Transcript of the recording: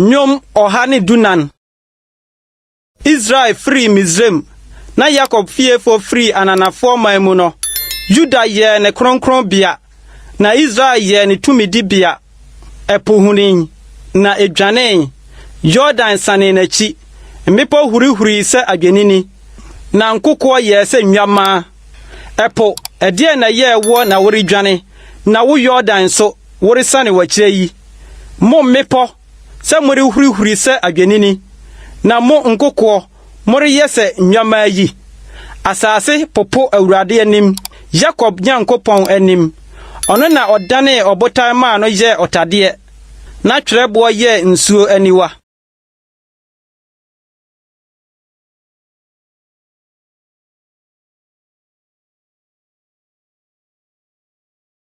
Nyom ohani dunan. Israel free Mizrem. Na Jacob fearful free ananafo maimuno. Juda ye ne kronkron bia. Na Israel ye ne tumidi bia. Epo hunin. Na edwane. Jordan sane na chi. Mipo huri se adwenini. Na nkukwo ye se nwama. Epo edie na ye wo na wori dwane. Na wo Jordan so wori sane wachire yi. Mo mipo se muri huri se adwenini. Na mo nkukwo mori yese nwama yi. Asase popo awurade anim. Jacob nyankopon anim. Ono na odane obotan ma no ye otade. Na twerebo ye nsuo aniwa.